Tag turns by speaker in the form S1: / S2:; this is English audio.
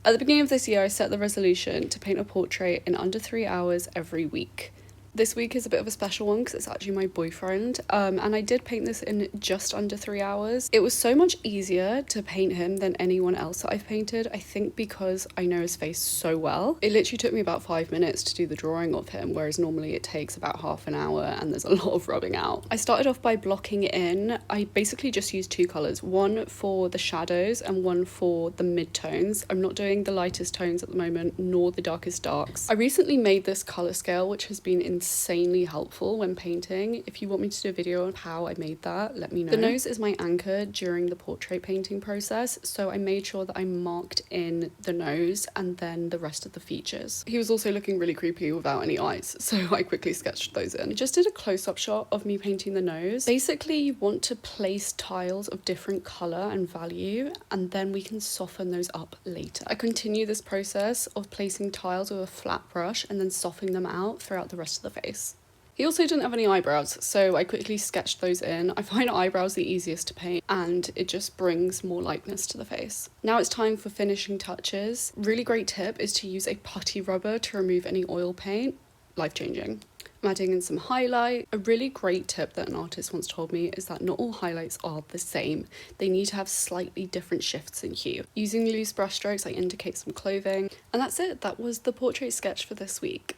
S1: At the beginning of this year, I set the resolution to paint a portrait in under 3 hours every week. This week is a bit of a special one because it's actually my boyfriend, and I did paint this in just under 3 hours. It was so much easier to paint him than anyone else that I've painted, I think because I know his face so well. It literally took me about 5 minutes to do the drawing of him, whereas normally it takes about half an hour and there's a lot of rubbing out. I started off by blocking in. I basically just used two colours, one for the shadows and one for the mid-tones. I'm not doing the lightest tones at the moment, nor the darkest darks. I recently made this colour scale, which has been insanely helpful when painting. If you want me to do a video on how I made that, let me know. The nose is my anchor during the portrait painting process, so I made sure that I marked in the nose and then the rest of the features. He was also looking really creepy without any eyes, so I quickly sketched those in. I just did a close-up shot of me painting the nose. Basically, you want to place tiles of different colour and value, and then we can soften those up later. I continue this process of placing tiles with a flat brush and then softening them out throughout the rest of the face. He also didn't have any eyebrows, so I quickly sketched those in. I find eyebrows the easiest to paint and it just brings more likeness to the face. Now it's time for finishing touches. Really great tip is to use a putty rubber to remove any oil paint. Life-changing. I'm adding in some highlight. A really great tip that an artist once told me is that not all highlights are the same. They need to have slightly different shifts in hue. Using loose brush strokes, I indicate some clothing. And that's it. That was the portrait sketch for this week.